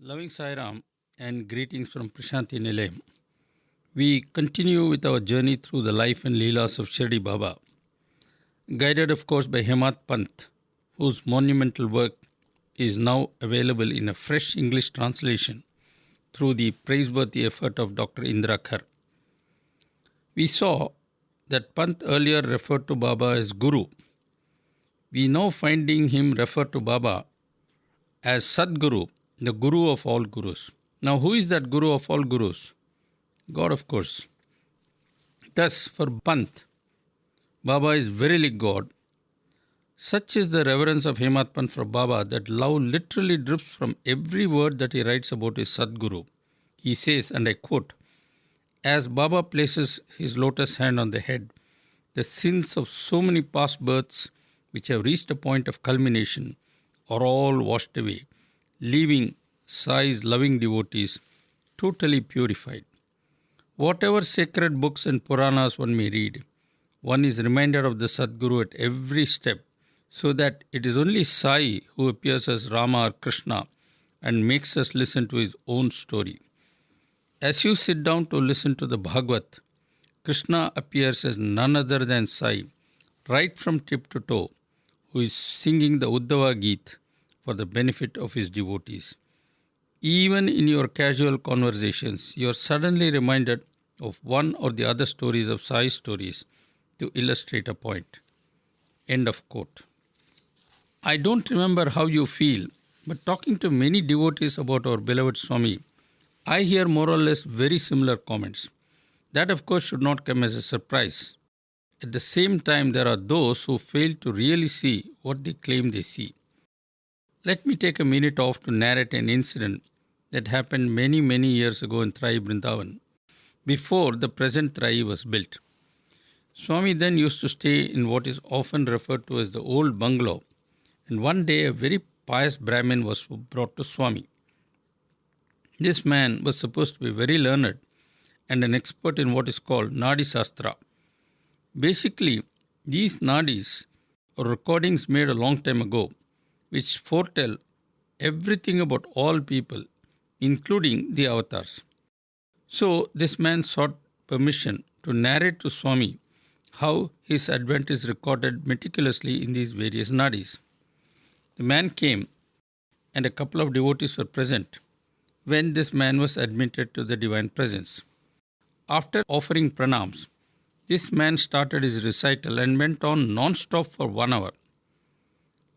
Loving Sai Ram and greetings from Prashanti Nilayam. We continue with our journey through the life and leelas of Shirdi Baba, guided of course by Hemat Pant, whose monumental work is now available in a fresh English translation through the praiseworthy effort of Dr. Indra Khar. We saw that Pant earlier referred to Baba as Guru. We now finding him refer to Baba as Sadguru, the Guru of all Gurus. Now, who is that Guru of all Gurus? God, of course. Thus, for Pant, Baba is verily God. Such is the reverence of Hemat Pant for Baba that love literally drips from every word that he writes about his Sadguru. He says, and I quote, "As Baba places his lotus hand on the head, the sins of so many past births which have reached a point of culmination are all washed away, leaving Sai's loving devotees totally purified. Whatever sacred books and Puranas one may read, one is reminded of the Sadguru at every step, so that it is only Sai who appears as Rama or Krishna and makes us listen to his own story. As you sit down to listen to the Bhagavad, Krishna appears as none other than Sai, right from tip to toe, who is singing the Uddhava Geet for the benefit of his devotees. Even in your casual conversations, you are suddenly reminded of one or the other stories of Sai's stories to illustrate a point." End of quote. I don't remember how you feel, but talking to many devotees about our beloved Swami, I hear more or less very similar comments. That, of course, should not come as a surprise. At the same time, there are those who fail to really see what they claim they see. Let me take a minute off to narrate an incident that happened many years ago in Trai Vrindavan, before the present Trai was built. Swami then used to stay in what is often referred to as the old bungalow, and one day a very pious Brahmin was brought to Swami. This man was supposed to be very learned and an expert in what is called Nadi Shastra. Basically, these Nadis are recordings made a long time ago, which foretell everything about all people, including the avatars. So this man sought permission to narrate to Swami how his advent is recorded meticulously in these various nadis. The man came, and a couple of devotees were present when this man was admitted to the divine presence. After offering pranams, this man started his recital and went on non-stop for 1 hour.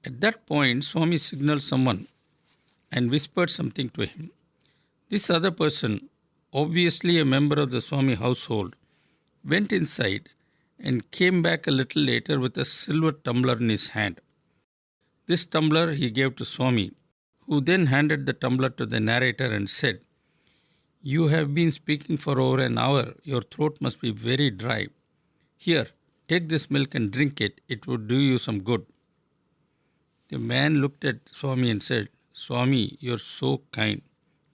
At that point, Swami signaled someone and whispered something to him. This other person, obviously a member of the Swami household, went inside and came back a little later with a silver tumbler in his hand. This tumbler he gave to Swami, who then handed the tumbler to the narrator and said, "You have been speaking for over an hour. Your throat must be very dry. Here, take this milk and drink it. It would do you some good." The man looked at Swami and said, "Swami, you are so kind.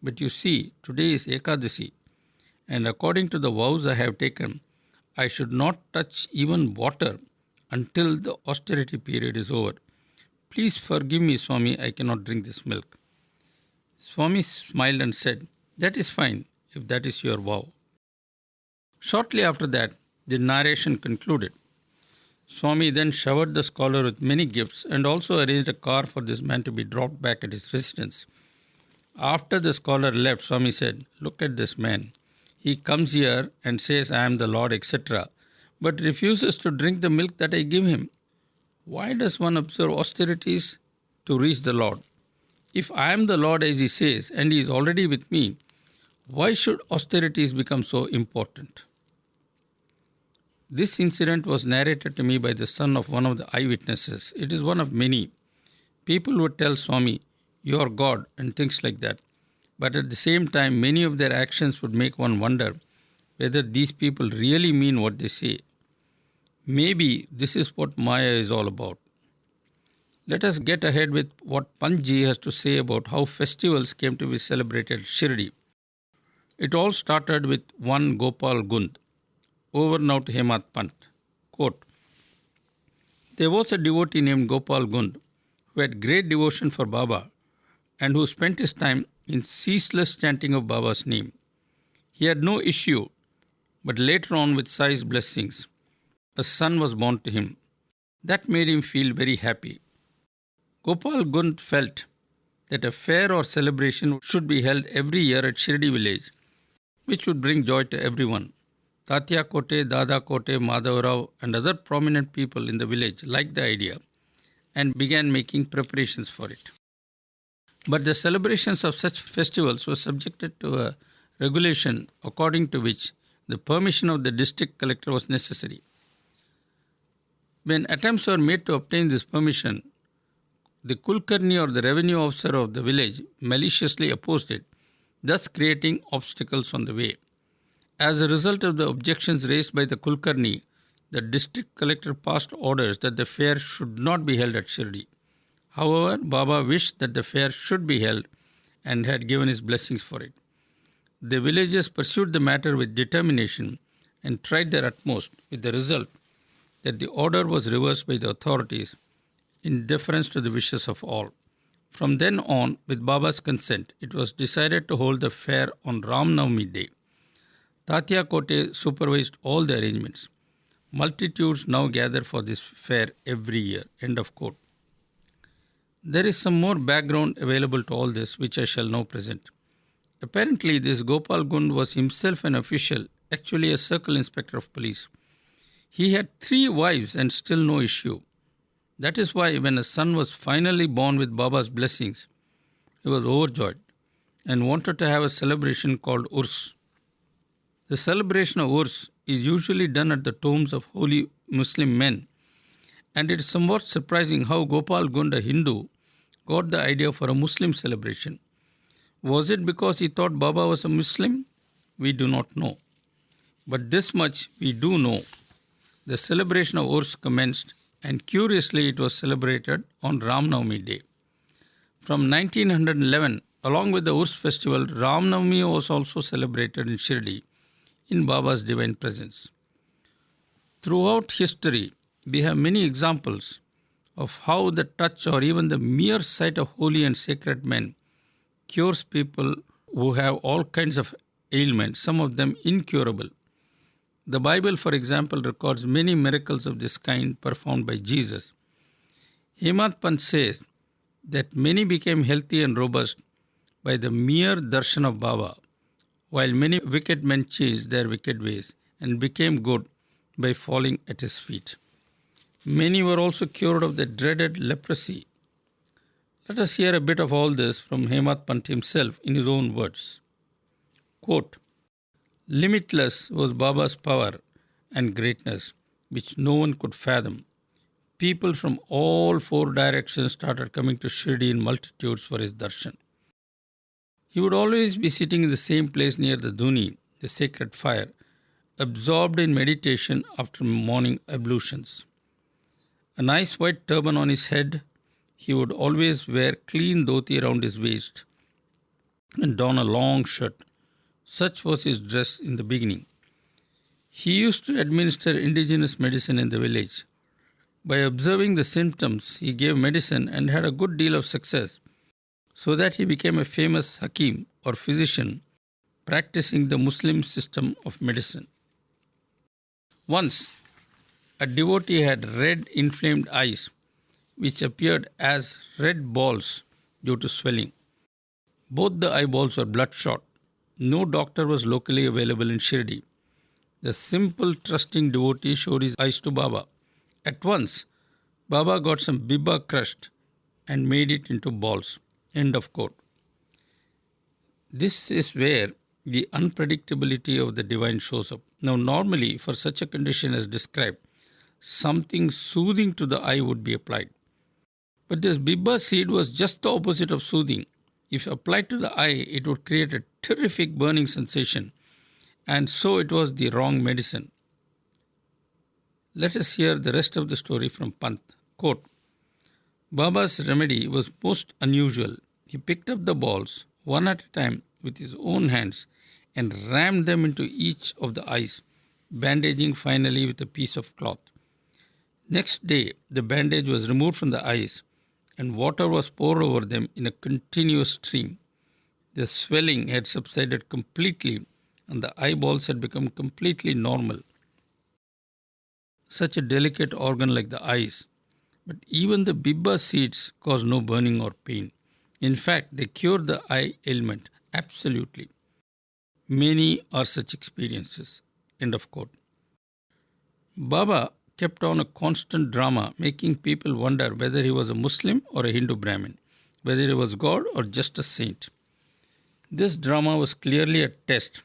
But you see, today is Ekadasi, and according to the vows I have taken, I should not touch even water until the austerity period is over. Please forgive me, Swami, I cannot drink this milk." Swami smiled and said, "That is fine, if that is your vow." Shortly after that, the narration concluded. Swami then showered the scholar with many gifts and also arranged a car for this man to be dropped back at his residence. After the scholar left, Swami said, "Look at this man. He comes here and says, 'I am the Lord,' etc., but refuses to drink the milk that I give him. Why does one observe austerities to reach the Lord? If I am the Lord as he says and he is already with me, why should austerities become so important?" This incident was narrated to me by the son of one of the eyewitnesses. It is one of many. People would tell Swami, "You are God," and things like that. But at the same time, many of their actions would make one wonder whether these people really mean what they say. Maybe this is what Maya is all about. Let us get ahead with what Pantji has to say about how festivals came to be celebrated at Shirdi. It all started with one Gopal Gund. Over now to Hemat Pant. Quote, "There was a devotee named Gopal Gund who had great devotion for Baba and who spent his time in ceaseless chanting of Baba's name. He had no issue, but later on, with Sai's blessings, a son was born to him. That made him feel very happy. Gopal Gund felt that a fair or celebration should be held every year at Shirdi village, which would bring joy to everyone. Sathya Kote, Dada Kote, Madhav Rao and other prominent people in the village liked the idea and began making preparations for it. But the celebrations of such festivals were subjected to a regulation according to which the permission of the district collector was necessary. When attempts were made to obtain this permission, the Kulkarni or the revenue officer of the village maliciously opposed it, thus creating obstacles on the way. As a result of the objections raised by the Kulkarni, the district collector passed orders that the fair should not be held at Shirdi. However, Baba wished that the fair should be held and had given his blessings for it. The villagers pursued the matter with determination and tried their utmost, with the result that the order was reversed by the authorities in deference to the wishes of all. From then on, with Baba's consent, it was decided to hold the fair on Ram Navami day. Sathya Kote supervised all the arrangements. Multitudes now gather for this fair every year. End of quote. There is some more background available to all this, which I shall now present. Apparently, this Gopal Gund was himself an official, actually a circle inspector of police. He had 3 wives and still no issue. That is why when a son was finally born with Baba's blessings, he was overjoyed and wanted to have a celebration called Urs. The celebration of Urs is usually done at the tombs of holy Muslim men, and it is somewhat surprising how Gopal Gund, a Hindu, got the idea for a Muslim celebration. Was it because he thought Baba was a Muslim? We do not know. But this much we do know. The celebration of Urs commenced, and curiously it was celebrated on Ram Navami day. From 1911, along with the Urs festival, Ram Navami was also celebrated in Shirdi in Baba's divine presence. Throughout history, we have many examples of how the touch or even the mere sight of holy and sacred men cures people who have all kinds of ailments, some of them incurable. The Bible, for example, records many miracles of this kind performed by Jesus. Hemant Pant says that many became healthy and robust by the mere darshan of Baba, while many wicked men changed their wicked ways and became good by falling at his feet. Many were also cured of the dreaded leprosy. Let us hear a bit of all this from Hemant Pant himself in his own words. Quote, "Limitless was Baba's power and greatness, which no one could fathom. People from all 4 directions started coming to Shirdi in multitudes for his darshan. He would always be sitting in the same place near the Dhuni, the sacred fire, absorbed in meditation after morning ablutions. A nice white turban on his head, he would always wear clean dhoti around his waist and don a long shirt. Such was his dress in the beginning. He used to administer indigenous medicine in the village. By observing the symptoms, he gave medicine and had a good deal of success, so that he became a famous Hakim or physician practicing the Muslim system of medicine. Once, a devotee had red inflamed eyes, which appeared as red balls due to swelling. Both the eyeballs were bloodshot. No doctor was locally available in Shirdi. The simple, trusting devotee showed his eyes to Baba. At once, Baba got some bibba crushed and made it into balls." End of quote. This is where the unpredictability of the divine shows up. Now, normally, for such a condition as described, something soothing to the eye would be applied. But this bibba seed was just the opposite of soothing. If applied to the eye, it would create a terrific burning sensation, and so it was the wrong medicine. Let us hear the rest of the story from Pant. Quote, "Baba's remedy was most unusual. He picked up the balls, one at a time, with his own hands, and rammed them into each of the eyes, bandaging finally with a piece of cloth. Next day, the bandage was removed from the eyes, and water was poured over them in a continuous stream. The swelling had subsided completely, and the eyeballs had become completely normal. Such a delicate organ like the eyes. But even the bibba seeds cause no burning or pain. In fact, they cure the eye ailment. Absolutely. Many are such experiences. End of quote. Baba kept on a constant drama, making people wonder whether he was a Muslim or a Hindu Brahmin, whether he was God or just a saint. This drama was clearly a test,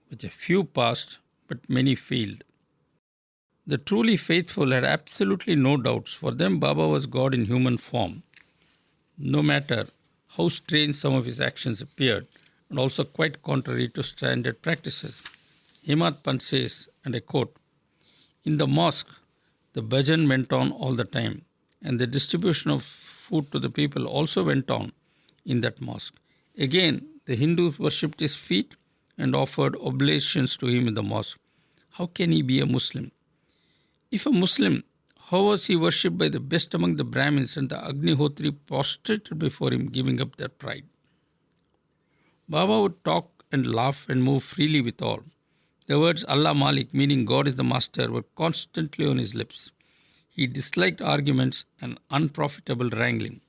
which a few passed, but many failed. The truly faithful had absolutely no doubts. For them, Baba was God in human form. No matter how strange some of his actions appeared, and also quite contrary to standard practices. Hemant Pant says, and I quote, "In the mosque, the bhajan went on all the time, and the distribution of food to the people also went on in that mosque. Again, the Hindus worshipped his feet and offered oblations to him in the mosque. How can he be a Muslim? If a Muslim, how was he worshipped by the best among the Brahmins and the Agnihotri prostrated before him, giving up their pride?" Baba would talk and laugh and move freely with all. The words Allah Malik, meaning God is the master, were constantly on his lips. He disliked arguments and unprofitable wrangling.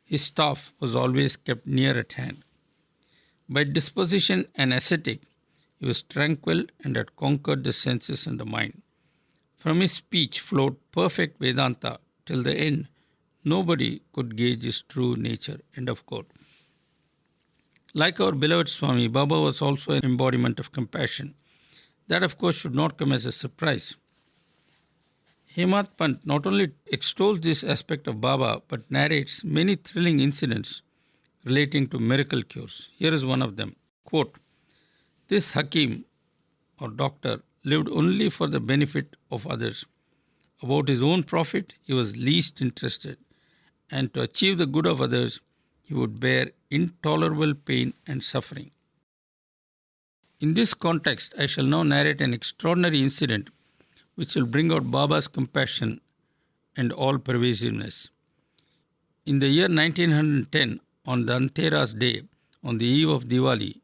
His staff was always kept near at hand. By disposition an ascetic, he was tranquil and had conquered the senses and the mind. From his speech flowed perfect Vedanta till the end. Nobody could gauge his true nature. End of quote. Like our beloved Swami, Baba was also an embodiment of compassion. That, of course, should not come as a surprise. Hemant Pant not only extols this aspect of Baba, but narrates many thrilling incidents relating to miracle cures. Here is one of them. Quote, "This Hakim or doctor lived only for the benefit of others. About his own profit, he was least interested, and to achieve the good of others, he would bear intolerable pain and suffering." In this context, I shall now narrate an extraordinary incident which will bring out Baba's compassion and all-pervasiveness. In the year 1910, on the Dhanteras day, on the eve of Diwali,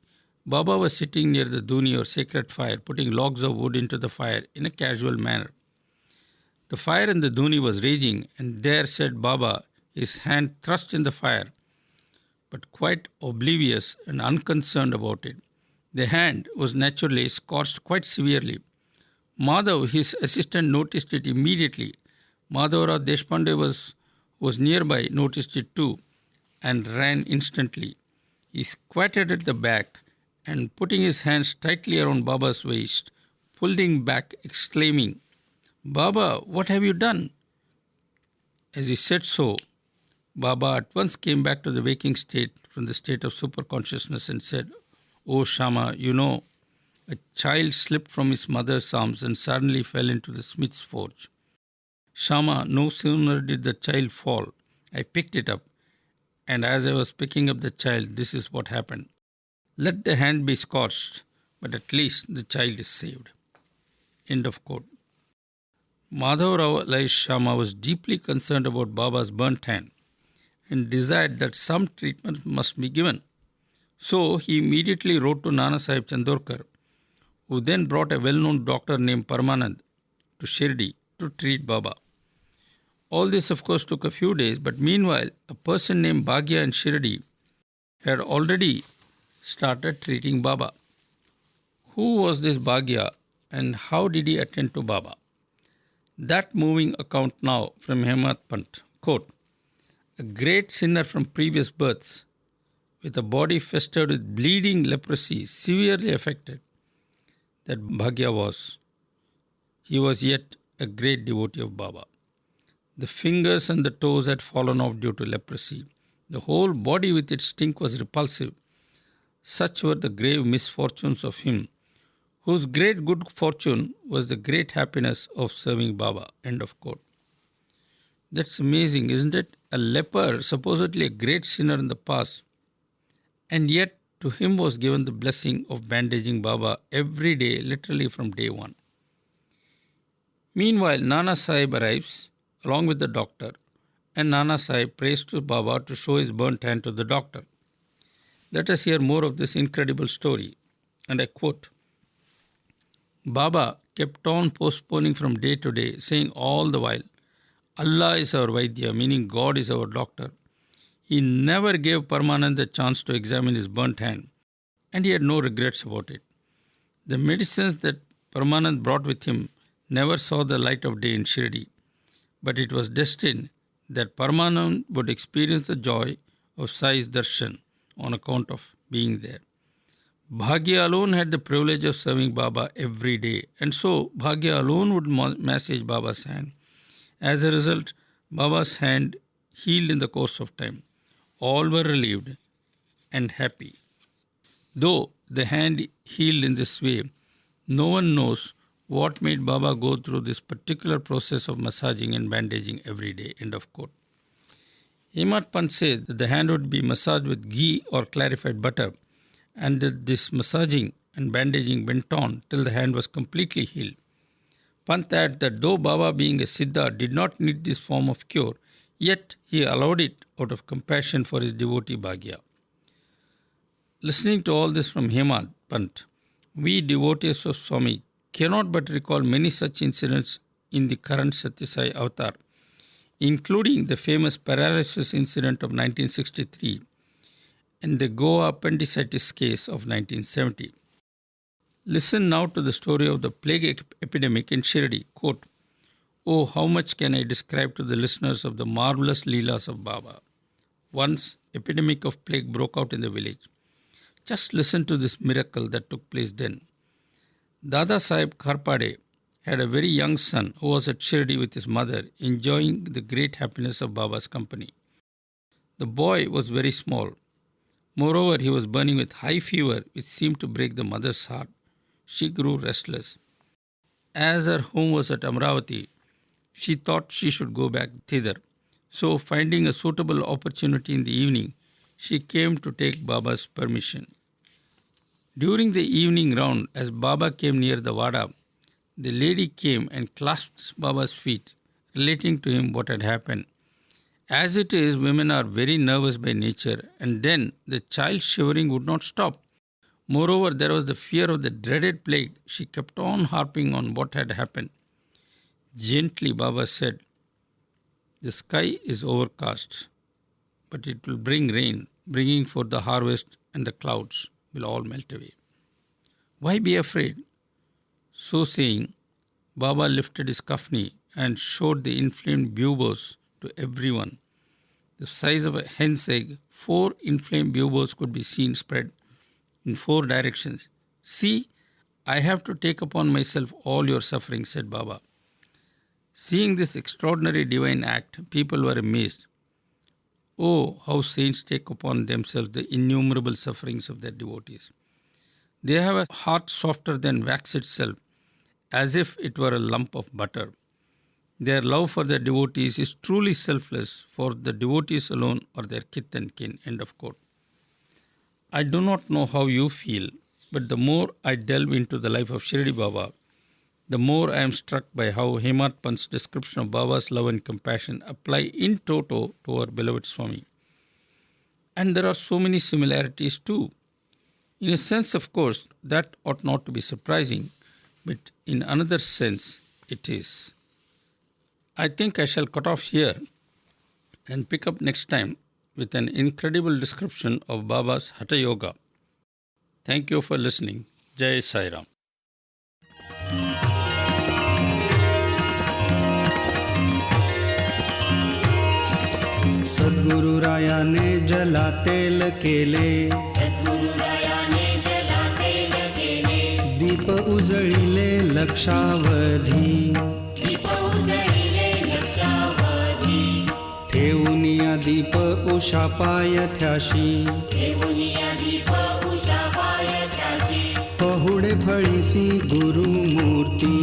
Baba was sitting near the Duni or sacred fire, putting logs of wood into the fire in a casual manner. The fire in the Duni was raging, and there sat Baba, his hand thrust in the fire, but quite oblivious and unconcerned about it. The hand was naturally scorched quite severely. Madhav, his assistant, noticed it immediately. Madhavrao Deshpande was nearby, noticed it too, and ran instantly. He squatted at the back and, putting his hands tightly around Baba's waist, pulled him back, exclaiming, "Baba, what have you done?" As he said so, Baba at once came back to the waking state from the state of superconsciousness and said, "Oh Shama, you know, a child slipped from his mother's arms and suddenly fell into the smith's forge. Shama, no sooner did the child fall, I picked it up, and as I was picking up the child, this is what happened. Let the hand be scorched, but at least the child is saved." End of quote. Madhavrao Lai Shama was deeply concerned about Baba's burnt hand and desired that some treatment must be given. So he immediately wrote to Nana Sahib Chandorkar, who then brought a well-known doctor named Parmanand to Shirdi to treat Baba. All this, of course, took a few days, but meanwhile, a person named Bhagya in Shirdi had already started treating Baba. Who was this Bhagya and how did he attend to Baba? That moving account now from Hemant Pant. Quote, "A great sinner from previous births, with a body festered with bleeding leprosy, severely affected, that Bhagya was. He was yet a great devotee of Baba. The fingers and the toes had fallen off due to leprosy. The whole body with its stink was repulsive. Such were the grave misfortunes of him, whose great good fortune was the great happiness of serving Baba." End of quote. That's amazing, isn't it? A leper, supposedly a great sinner in the past, and yet to him was given the blessing of bandaging Baba every day, literally from day one. Meanwhile, Nana Sahib arrives along with the doctor, and Nana Sahib prays to Baba to show his burnt hand to the doctor. Let us hear more of this incredible story. And I quote, Baba kept on postponing from day to day, saying all the while, Allah is our Vaidya, meaning God is our doctor. He never gave Paramanand the chance to examine his burnt hand, and he had no regrets about it. The medicines that Paramanand brought with him never saw the light of day in Shirdi, but it was destined that Paramanand would experience the joy of Sai's darshan on account of being there. Bhagya alone had the privilege of serving Baba every day, and so Bhagya alone would massage Baba's hand. As a result, Baba's hand healed in the course of time. All were relieved and happy. Though the hand healed in this way, no one knows what made Baba go through this particular process of massaging and bandaging every day. End of quote. Hemant Pant says that the hand would be massaged with ghee or clarified butter, and that this massaging and bandaging went on till the hand was completely healed. Pant adds that though Baba, being a Siddha, did not need this form of cure, yet he allowed it out of compassion for his devotee Bhagya. Listening to all this from Hemant Pant, we devotees of Swami cannot but recall many such incidents in the current Sathya Sai avatar, including the famous paralysis incident of 1963 and the Goa appendicitis case of 1970. Listen now to the story of the plague epidemic in Shirdi. Quote, Oh, how much can I describe to the listeners of the marvelous Leelas of Baba. Once, epidemic of plague broke out in the village. Just listen to this miracle that took place then. Dada Sahib Kharpade had a very young son who was at Shirdi with his mother, enjoying the great happiness of Baba's company. The boy was very small. Moreover, he was burning with high fever, which seemed to break the mother's heart. She grew restless. As her home was at Amravati, she thought she should go back thither. So, finding a suitable opportunity in the evening, she came to take Baba's permission. During the evening round, as Baba came near the Vada, the lady came and clasped Baba's feet, relating to him what had happened. As it is, women are very nervous by nature, and then the child shivering would not stop. Moreover, there was the fear of the dreaded plague. She kept on harping on what had happened. Gently, Baba said, The sky is overcast, but it will bring rain, bringing forth the harvest, and the clouds will all melt away. Why be afraid? So saying, Baba lifted his kafni and showed the inflamed buboes to everyone. The size of a hen's egg, 4 inflamed buboes could be seen spread in 4 directions. See, I have to take upon myself all your suffering, said Baba. Seeing this extraordinary divine act, people were amazed. Oh, how saints take upon themselves the innumerable sufferings of their devotees. They have a heart softer than wax itself, as if it were a lump of butter. Their love for their devotees is truly selfless, for the devotees alone are their kith and kin. End of quote. I do not know how you feel, but the more I delve into the life of Shirdi Baba, the more I am struck by how Hemant Pant's description of Baba's love and compassion apply in toto to our beloved Swami. And there are so many similarities too. In a sense, of course, that ought not to be surprising, but in another sense, it is. I think I shall cut off here and pick up next time with an incredible description of Baba's Hatha Yoga. Thank you for listening. Jai Sai Ram. सद्गुरु रायाने जला तेल केले, दीप उजळिले लक्षावधी, ठेवूनिया दीप उषा पायथ्याशी, पहुडे फळीसी गुरुमूर्ती,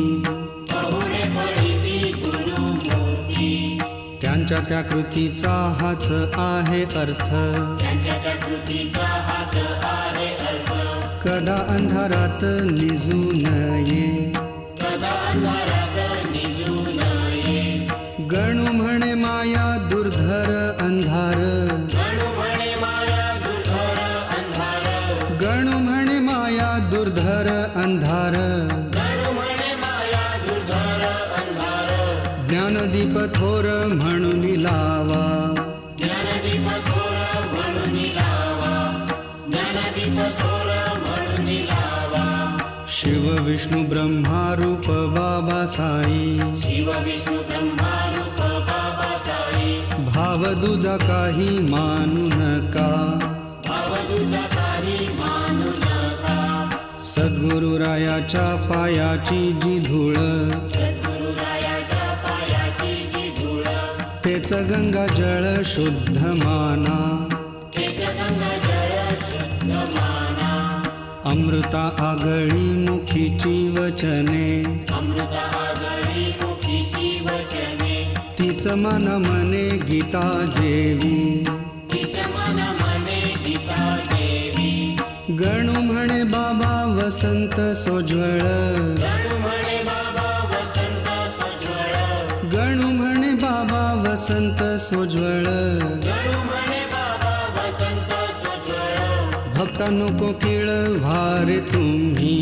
त्यांच्या त्या कृतीचा हाच आहे अर्थ, कदा अंधारात निजू नये, गणू म्हणे माया दुर्धर गणू म्हणे माया दुर्धर अंधार, ज्ञानदीप थोर म्हणून लावा, शिव विष्णू ब्रह्मा रूप बाबा साई, भाव दुजा काही मानू नका, सद्गुरुरायाच्या पायाची जी धूळ, तेच गंगा जळ शुद्ध माना, अमृता आगळी मुखीची वचने, तीच मन मने गीता जेवी, गणू म्हणे बाबा वसंत सोज्वळ, गणू म्हणे बाबा वसंत सोज्वळ, भक्तांनो कोकिळ व्हारे तुम्ही,